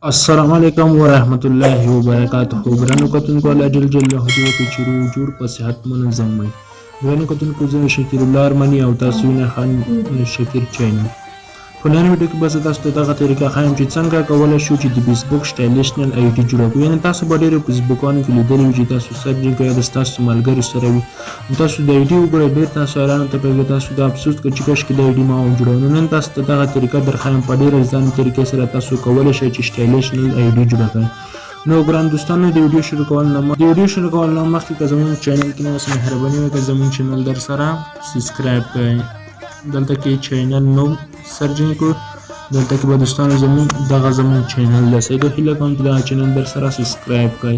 السلام علیکم ورحمت الله وبرکاتہ ګرانو کتونکو الله جل جلاله دې وکړي چې روغ جوړ په صحت منظم وي. ګرانو کتونکو زه شکر الله ارمني او تاسو نه خان شکر چینل په نن ویډیو کې بس تاسو ته دغه طریقه ښایم چې څنګه کولای شو چې د فیسبوک سټایلیشنل آی ډي جوړ کړو. یعنې تاسو به ډېرو فیسبوکانو کې لیدلي وي چې تاسو سرچ کوئ د ستاسو ملګرو سره وي، تاسو د آی ډي وګورئ ډېر تاسو حیرانه تپېږئ، تاسو د افسوس کوئ چې کاشکې د آی ډي ما وجوړوه. نو نن تاسو ته دغه طریقه درښایم په ډېر ارزانه طریقې سره تاسو کولی شئ چې سټایلیشنل آی ډي جوړه کړئ. نو ګران دوستانو د ویډیو شروع کول نه مخکې که زموږ چینل کې نو مهرباني وکړئ زموږ چینل در سره سبسکرایب کړئ. دلته کې چینل نوم سرچ کړو، دلته کې به دوستانو زموږ چینل ده سیدو هیله کوم چې دغه چینل در سره سبسکرایب کړئ.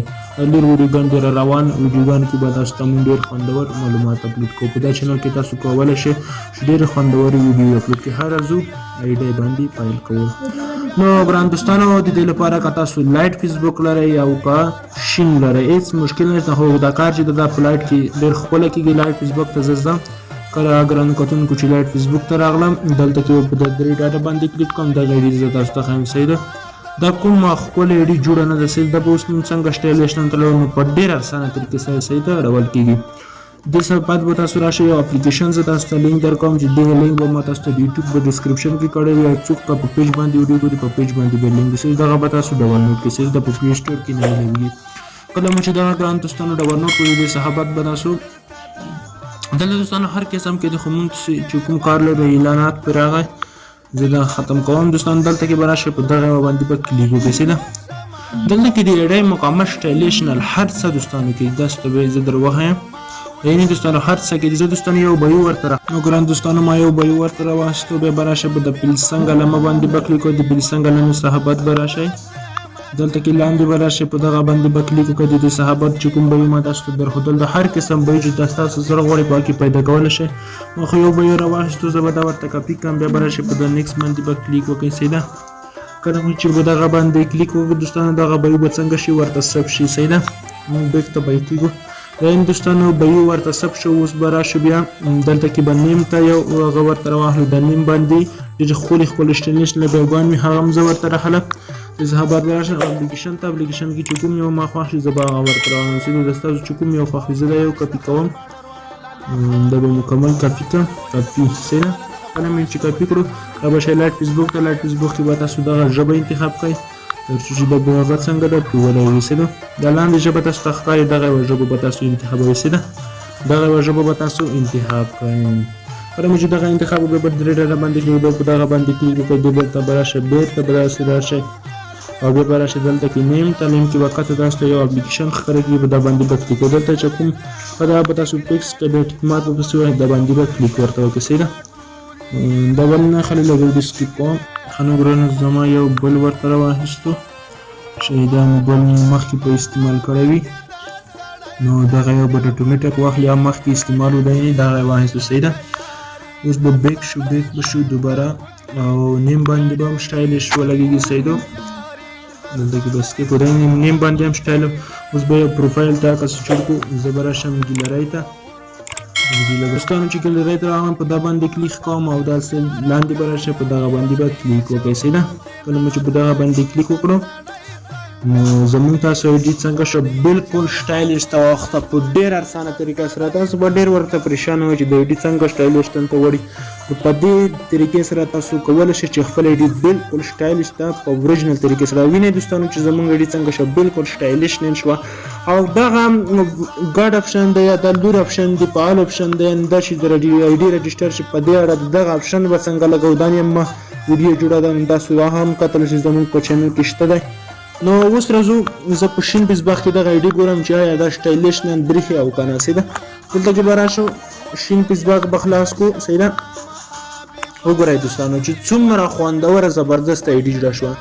ډېر ویډیوګان ډېر روان ویډیوګان کې به تاسو ته موږ ډېر خوندور معلومات اپلوډ کوو. په دا چینل کې تاسو کولی شئ چې ډېرې خوندورې ویډیو اپلوډ کړئ. هره ځو آی ډي باندې پیل کوو. نو ګران دوستانو د دې لپاره که تاسو لایټ فیسبوک لرئ او که شین لرئ هېڅ مشکل نشته، خو دا کار چې دا په لایټ کې ډېر ښکلی کېږي. لایټ فیسبوک ته زه ځم، کله ګرانو کتونکو چې لایټ فیسبوک ته راغلم دلته کې په درې ډاټه باندې کلیک کوم. دغه آی ډي زه تاسو ته ښایم سیده دا کومه ښکلې آی ډي جوړه نه ده سیده. دا به اوس موږ څنګه سټایلیشنل تلو نو په ډېر اسانه طریقې سره سیده ډول کېږي. دې سره بعد به تاسو راشئ یو اپلیکیشن زه تاسو ته لینک درکوم چې دغه لینک به ما تاسو ته د یوټیوب په ډسکرپشن کې کړی وي. څوک که په پیج باندې ویډیو ګوري په پیج باندې به لینک سیده دغه به تاسو ډاونلوډ کړئ. سیده په پلی سټور کې نه لګي. کله مو چې دغه ګران دوستانو ډاونلوډ کړئ دې څخه بعد به تاسو دلته دوستانو هر قسم کې د خمون چې کوم کار لري اعلانات پر راغی زه دا ختم کوم. دوستانو دلته کې به راشئ په دغه باندې به کلیک وکړئ. سیده دلته کې د آی ډي مکمل سټایلیشنل هر څه دوستانو کې داسې ته به زه در وښیم. یعنې دوستانو هر څه کې زه دوستانو یو بیو ورته نو ګران دوستانو ما یو بیو ورته راواخیستو. بیا به راشئ په د پلسنګ علامه باندې به کلیک وکړئ. د پلسنګ علامې څخه بعد به راشئ دلته کې لاندې به راشئ په دغه باندې به کلیک وکړئ. د دې څخه بعد چې کوم بیو ما تاسو ته درښودل د هر قسم بیو چې تاسو زړه غواړئ په کې پیدا کولی شئ. ما خو یو بیو راواخیستو زه به دا ورته کاپي کړم. بیا به راشئ په د نیکسټ باندې به کلیک وکړئ. سیده کله مو چې په دغه باندې کلیک وکړو دوستانو دغه بیو به څنګه شي ورته سب شي. سیده موږ بیک ته بیک کېږو. دا دوستانو بیو ورته سب شو. اوس به راشو بیا دلته کې به نیم ته یو هغه ورته راواخلو. د نیم باندې ډېرې ښکلې سټایلیشنل بیوګان مې هغه هم زه ورته راخلم. زه بعد به راشم اپلیکیشن ته. اپلیکیشن کې چې کوم یو ما خوښ شي زه به هغه ورته راوړم. سیده د ستاسو چې کوم یو خوښ وي زه دا یو کاپي کوم. دا به مکمل کاپي کړم. کاپي سیده کله مې چې کاپي کړو دا به شئ لایټ فیسبوک ته. لایټ فیسبوک کې به تاسو دغه ژبه انتخاب کړئ تر څو چې د هغه څنګه ده پرې ولګوئ. سیده دا لاندې ژبه تاسو ته ښکاري دغه یوه ژبه به تاسو انتخابوئ. سیده دغه یوه ژبه به تاسو انتخاب کړئ. کله مو چې دغه انتخاب وکړئ به درې ډاله باندې کلیک وکړئ. په دغه باندې کلیک وکړئ. دلته به راشئ بېرته به داسې راشئ او بیا به راشئ دلته کې نیم ته. نیم کې به ښکته تاسو ته یو اپلیکیشن ښکاره کېږي په دا باندې به کلیک وکړئ. دلته چې کوم په دا به تاسو ټکس کې د ټیک مارک ورپسې ووهئ دا باندې به کلیک ورته وکړئ. سیده دا بل نه خلک لږ ویډیو سکیپ کوم. ښه نو ګرانو زما یو بل ورته راواخیستو شاید دا مو بل مخکې په استعمال کړی وي نو دغه یو به اتومېټک واخلي یا مخکې استعمال ودی دغه یې واخیستو. سیده اوس به بیک شو به شو دوباره او نیم باندې به هم سټایلیش ولګېږي. سیدو دلته کې به سکیپ ودی نیم باندې هم سټایل. اوس به یو پروفایل ته کسه جوړ کړو. زه به راشم ګیلرۍ ته. دوستانو چې ګیلرۍ ته راغلم په دا باندې کلیک کوم او داسې لاندې به راشئ په دغه باندې به کلیک وکړئ. سیده کله مو چې په دغه باندې کلیک وکړو نو زموږ تاسو آی ډي څنګه شو بالکل سټایلیش ته واخته په ډېر ارسانه طریقه سره. تاسو به ډېر ورته پریشان وئ چې د آی ډي څنګه سټایلیشن ته وړي. په دې طریقې سره تاسو کولی شئ چې خپل آی ډي بالکل سټایلیش ته په اوریجنل طریقې سره وینئ. دوستانو چې زموږ آی ډي څنګه شو بالکل سټایلیشن شوه او دغه ګاډ اپشن دی یا د لور اپشن دی فعال اپشن دی دا چې د آی ډي رجسټر شي په دې اړه دغه اپشن به څنګه لګوو دا نیم ویډیو جوړه ده. تاسو دا هم کتلی شئ زموږ په چینل کې شته دی. نو اوس راځو زه په شین فیسبوک کې دغه آی ډي ګورم چې آیا دا سټایلیشنل برېښي او که نه. سیده دلته کې به راشو شین فیسبوک به خلاص کړو. سیده وګورئ دوستانو چې څومره خوندوره زبردست آی ډي جوړه شوه.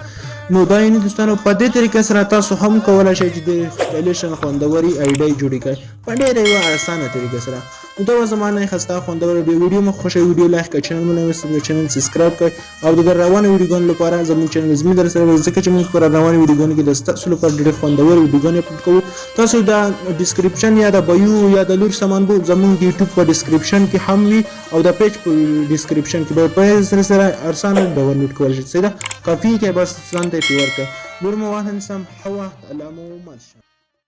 نو دا یعنې دوستانو په دې طریقه سره تاسو هم کولی شئ چې د سټایلیشن خوندوري آی ډي جوړې کړئ په ډېره یوه اسانه طریقه سره. نو دا وه زما نه ښایسته خوندوره ویډیو مو خوښوي ویډیو لایک کړئ، چینل مو نوی وي چینل سبسکرایب کړئ او د روانو ویډیوګانو لپاره زموږ چینل لازمي در سره وي ځکه چې موږ په روانو ویډیوګانو کې د ستاسو لپاره ډېرې خوندورې ویډیوګانې اپلوډ کوو. تاسو د ډسکرپشن یا د بیو یا د لور سامان به زموږ د یوټیوب په ډسکرپشن کې هم وي او د پیج په ډسکرپشن کې به په سره ارسانه ډاونلوډ کولی شئ. سیده کافي کې بس ځان ته یې ورکړه. Gurmawan hansam hawa alamu malsha.